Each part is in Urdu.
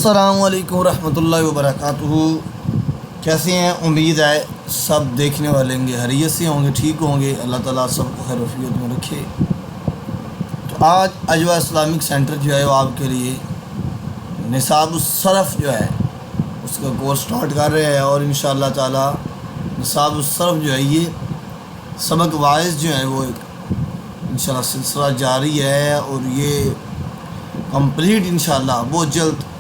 السلام علیکم ورحمۃ اللہ وبرکاتہ۔ کیسے ہیں؟ امید ہے سب دیکھنے والے ہوں گے حیریت سے ہوں گے، ٹھیک ہوں گے۔ اللہ تعالیٰ سب کو خیر وفیت میں رکھے۔ تو آج اجوا اسلامک سینٹر جو ہے وہ آپ کے لیے نصاب الصرف جو ہے اس کا کورس سٹارٹ کر رہے ہیں، اور انشاءاللہ تعالیٰ نصاب الصرف جو ہے یہ سبق وائز جو ہے وہ انشاءاللہ سلسلہ جاری ہے، اور یہ کمپلیٹ انشاءاللہ بہت جلد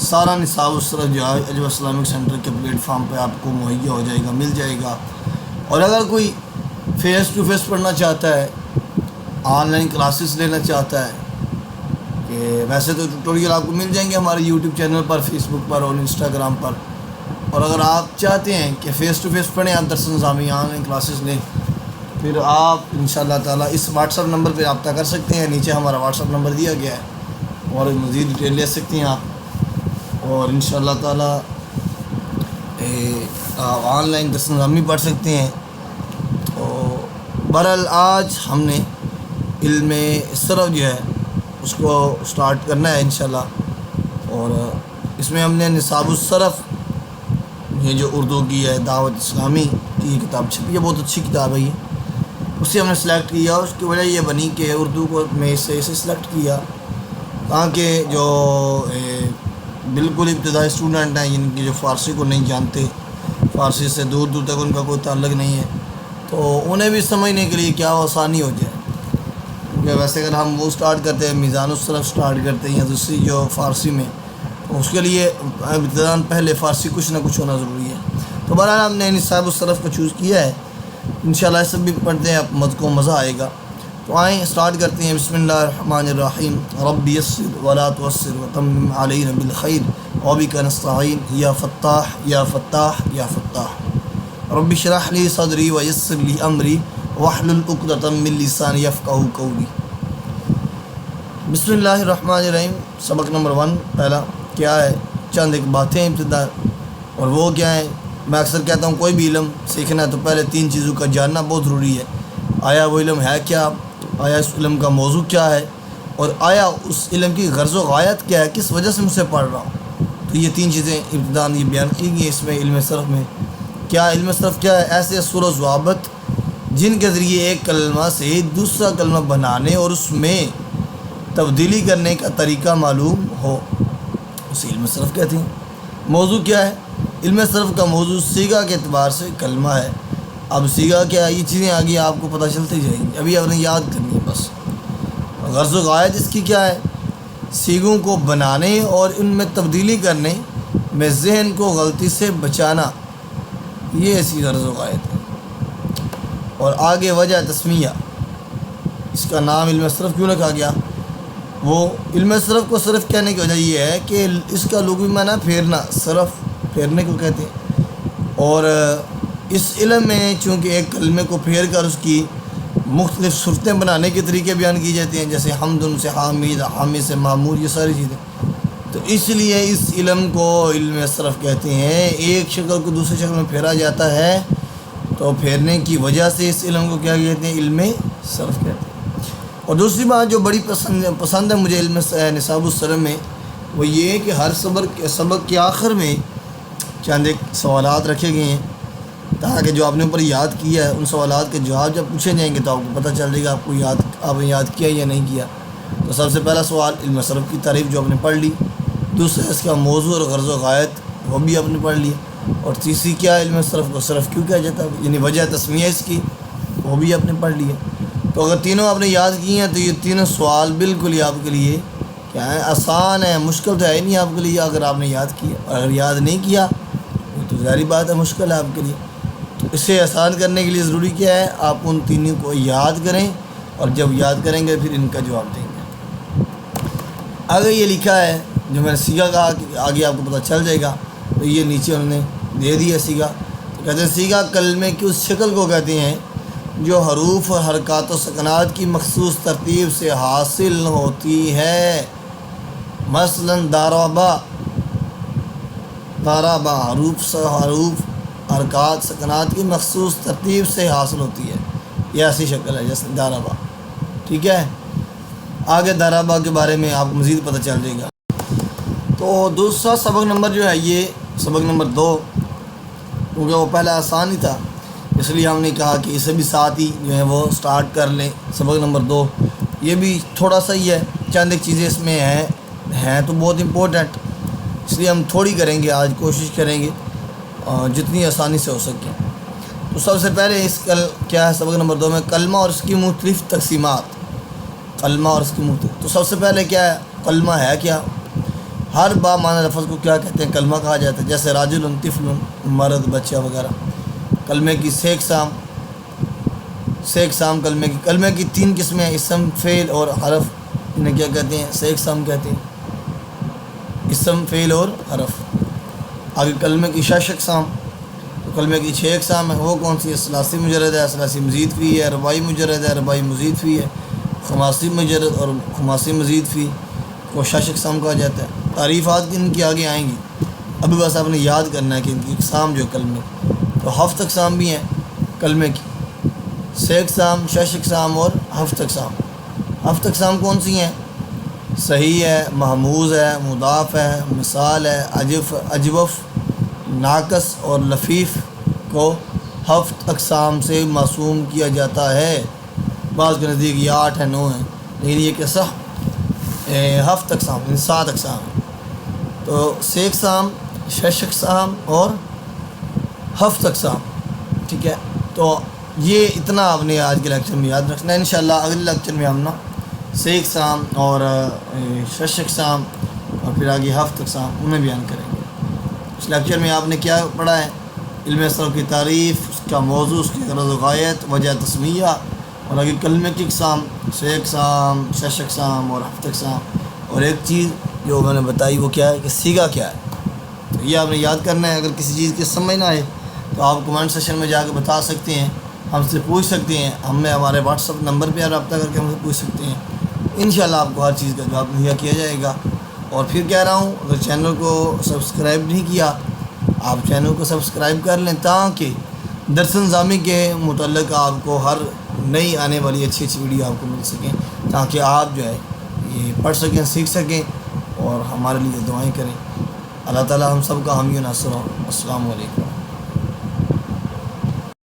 سارا نصاب الصرف جو ہے اجوا اسلامک سینٹر کے پلیٹ فارم پہ آپ کو مہیا ہو جائے گا، مل جائے گا۔ اور اگر کوئی فیس ٹو فیس پڑھنا چاہتا ہے، آن لائن کلاسز لینا چاہتا ہے، کہ ویسے تو ٹیوٹوریل آپ کو مل جائیں گے ہمارے یوٹیوب چینل پر، فیس بک پر اور انسٹاگرام پر۔ اور اگر آپ چاہتے ہیں کہ فیس ٹو فیس پڑھیں، آپ درس نظامی آن لائن کلاسز لیں، پھر آپ انشاءاللہ تعالیٰ اس واٹس ایپ نمبر پہ رابطہ کر سکتے ہیں۔ نیچے ہمارا واٹس ایپ نمبر دیا گیا ہے، اور مزید ڈیٹیل لے سکتے ہیں آپ، اور انشاءاللہ تعالیٰ آپ آن لائن درس نظامی پڑھ سکتے ہیں۔ تو بہرحال آج ہم نے علم صرف جو ہے اس کو سٹارٹ کرنا ہے انشاءاللہ، اور اس میں ہم نے نصاب الصرف یہ جو اردو کی ہے دعوت اسلامی کی یہ کتاب چھپی ہے، بہت اچھی کتاب ہے یہ، اسے ہم نے سلیکٹ کیا۔ اس کی وجہ یہ بنی کہ اردو کو میں اسے سلیکٹ کیا تاکہ جو بالکل ابتدائی اسٹوڈنٹ ہیں، جن کی جو فارسی کو نہیں جانتے، فارسی سے دور دور تک ان کا کوئی تعلق نہیں ہے، تو انہیں بھی سمجھنے کے لیے کیا آسانی ہو جائے۔ کیونکہ ویسے اگر ہم وہ سٹارٹ کرتے ہیں، میزان الصرف سٹارٹ کرتے ہیں یا دوسری جو فارسی میں، تو اس کے لیے ابتداً پہلے فارسی کچھ نہ کچھ ہونا ضروری ہے۔ تو بہرحال ہم نے نصاب الصرف کو چوز کیا ہے، انشاءاللہ اس سے بھی پڑھتے ہیں، اب کو مزہ آئے گا۔ تو آئیں سٹارٹ کرتے ہیں۔ بسم اللہ الرحمن الرحیم۔ رب یسر ولا تعسر وتمم علینا بالخیر وبک نستعین یا فتاح یا فتاح یا فتاح۔ رب اشرح لی صدری ویسر لی امری واحلل عقدۃ من لسانی یفقہوا قولی۔ بسم اللہ الرحمن الرحیم۔ سبق نمبر 1 پہلا کیا ہے؟ چند ایک باتیں ابتدا، اور وہ کیا ہے؟ میں اکثر کہتا ہوں کوئی بھی علم سیکھنا ہے تو پہلے 3 چیزوں کا جاننا بہت ضروری ہے۔ آیا وہ علم ہے کیا؟ آیا اس علم کا موضوع کیا ہے؟ اور آیا اس علم کی غرض و غایت کیا ہے؟ کس وجہ سے مجھ سے پڑھ رہا ہوں؟ تو یہ 3 چیزیں ابتداء یہ بیان کی گئی اس میں علم صرف میں۔ کیا علم صرف کیا ہے؟ ایسے اصول و ضوابط جن کے ذریعے ایک کلمہ سے دوسرا کلمہ بنانے اور اس میں تبدیلی کرنے کا طریقہ معلوم ہو، اسے علم صرف کہتے ہیں۔ موضوع کیا ہے؟ علم صرف کا موضوع صیغہ کے اعتبار سے کلمہ ہے۔ اب صیغہ کیا ہے؟ یہ چیزیں آگے آپ کو پتہ چلتی جائیں گی، ابھی آپ نے یاد کرنی ہے بس۔ غرض و غایت اس کی کیا ہے؟ صیغوں کو بنانے اور ان میں تبدیلی کرنے میں ذہن کو غلطی سے بچانا، یہ ایسی غرض و غایت ہے۔ اور آگے وجہ تسمیہ، اس کا نام علم صرف کیوں رکھا گیا؟ وہ علم صرف کو صرف کہنے کی وجہ یہ ہے کہ اس کا لغوی معنی پھیرنا، صرف پھیرنے کو کہتے ہیں۔ اور اس علم میں چونکہ ایک کلمے کو پھیر کر اس کی مختلف صورتیں بنانے کے طریقے بیان کی جاتے ہیں، جیسے حمد سے حامد، حامد سے معمور، یہ ساری چیزیں، تو اس لیے اس علم کو علم صرف کہتے ہیں۔ ایک شکل کو دوسری شکل میں پھیرا جاتا ہے، تو پھیرنے کی وجہ سے اس علم کو کیا کہتے ہیں؟ علم صرف کہتے ہیں۔ اور دوسری بات جو بڑی پسند ہے مجھے علم نصاب الصرف میں، وہ یہ ہے کہ ہر سبق کے آخر میں چند ایک سوالات رکھے گئے ہیں، تاکہ جو آپ نے اوپر یاد کیا ہے ان سوالات کے جواب جب پوچھے جائیں گے تو آپ کو پتہ چل جائے گا آپ نے یاد کیا یا نہیں کیا۔ تو سب سے پہلا سوال علم صرف کی تعریف جو آپ نے پڑھ لی، دوسرا اس کا موضوع اور غرض و غایت وہ بھی آپ نے پڑھ لیا، اور تیسری کیا علم صرف کو صرف کیوں کہا جاتا ہے، یعنی وجہ تسمیہ اس کی، وہ بھی آپ نے پڑھ لیا۔ تو اگر تینوں آپ نے یاد کی ہیں تو یہ تینوں سوال بالکل ہی آپ کے لیے کیا ہے؟ آسان ہے، مشکل تو ہے ہی نہیں آپ کے لیے اگر آپ نے یاد کیا۔ اور اگر یاد نہیں کیا تو ظاہری بات ہے مشکل ہے آپ کے لیے۔ تو اسے آسان کرنے کے لیے ضروری کیا ہے؟ آپ ان تینوں کو یاد کریں، اور جب یاد کریں گے پھر ان کا جواب دیں گے۔ آگے یہ لکھا ہے جو میں نے صیغہ کہا کہ آگے آپ کو پتہ چل جائے گا، تو یہ نیچے انہوں نے دے دیا صیغہ۔ تو کہتے ہیں صیغہ کلمے کی اس شکل کو کہتے ہیں جو حروف اور حرکات و سکنات کی مخصوص ترتیب سے حاصل ہوتی ہے۔ مثلاً ضربہ حروف حرکات سکنات کی مخصوص ترتیب سے حاصل ہوتی ہے، یہ ایسی شکل ہے جیسے ضربہ، ٹھیک ہے۔ آگے ضربہ کے بارے میں آپ کو مزید پتہ چل جائے گا۔ تو دوسرا سبق نمبر جو ہے یہ سبق نمبر 2، کیونکہ وہ پہلا آسان ہی تھا اس لیے ہم نے کہا کہ اسے بھی ساتھ ہی جو ہے وہ سٹارٹ کر لیں۔ سبق نمبر 2 یہ بھی تھوڑا سا ہی ہے، چند ایک چیزیں اس میں ہیں تو بہت امپورٹنٹ، اس لیے ہم تھوڑی کریں گے آج، کوشش کریں گے جتنی آسانی سے ہو سکے۔ تو سب سے پہلے کیا ہے سبق نمبر 2 میں کلمہ اور اس کی مختلف تقسیمات۔ کلمہ اور اس کی مختلف، تو سب سے پہلے کیا ہے کلمہ ہے کیا؟ ہر با معنی لفظ کو کیا کہتے ہیں؟ کلمہ کہا جاتا ہے، جیسے راجل، طفل، مرد، بچہ وغیرہ۔ کلمے کی سے اقسام کلمے کی 3 قسمیں ہیں، اسم، فعل اور حرف۔ انہیں کیا کہتے ہیں؟ سے اقسام کہتے ہیں، اسم، فعل اور حرف۔ آگے کلمے کی 6 اقسام، تو کلمے کی 6 اقسام ہیں، وہ کون سی ہے؟ ثلاثی مجرد ہے، ثلاثی مزید فی ہے، رباعی مجرد ہے، رباعی مزید فی ہے، خماسی مجرد اور خماسی مزید فی کو 6 اقسام کہا جاتا ہے۔ تعریفات ان کی آگے آئیں گی، ابھی بس آپ نے یاد کرنا ہے کہ ان کی اقسام جو کلمے، تو 7 اقسام بھی ہیں کلمے کی، 6 اقسام، 6 اقسام اور 7 اقسام۔ 7 اقسام کون سی ہیں؟ صحیح ہے، محموز ہے، مضاف ہے، مثال ہے، اجوف، ناقص اور لفیف کو 7 اقسام سے معصوم کیا جاتا ہے۔ بعض کے نزدیک یہ 8 ہے، 9 ہیں، لیکن یہ کیسا 7 اقسام، 7 اقسام ہیں۔ تو 6 اقسام، 6 اقسام اور 7 اقسام، ٹھیک ہے۔ تو یہ اتنا آپ نے آج کے لیکچر میں یاد رکھنا ہے۔ انشاءاللہ اگلے لیکچر میں ہم نا 6 اقسام اور 6 اقسام اور پھر آگے 7 اقسام انہیں بیان کریں گے۔ اس لیکچر میں آپ نے کیا پڑھا ہے؟ علم صرف کی تعریف، اس کا موضوع، اس کی غرض و غایت، وجہ تسمیہ، اور آگے کلمے کی اقسام، 6 اقسام، 6 اقسام اور 7 اقسام، اور ایک چیز جو میں نے بتائی وہ کیا ہے کہ سیگا کیا ہے۔ تو یہ آپ نے یاد کرنا ہے۔ اگر کسی چیز کی سمجھ نہ آئے تو آپ کمنٹ سیکشن میں جا کے بتا سکتے ہیں، ہم سے پوچھ سکتے ہیں، ہمیں ہمارے واٹس ایپ نمبر پہ رابطہ کر کے ہم سے پوچھ سکتے ہیں۔ انشاءاللہ آپ کو ہر چیز کا جواب مہیا کیا جائے گا۔ اور پھر کہہ رہا ہوں، اگر چینل کو سبسکرائب نہیں کیا، آپ چینل کو سبسکرائب کر لیں تاکہ درس نظامی کے متعلق آپ کو ہر نئی آنے والی اچھی ویڈیو آپ کو مل سکیں، تاکہ آپ جو ہے یہ پڑھ سکیں، سیکھ سکیں اور ہمارے لیے دعائیں کریں۔ اللہ تعالی ہم سب کا حامی و ناصر ہو۔ السلام علیکم۔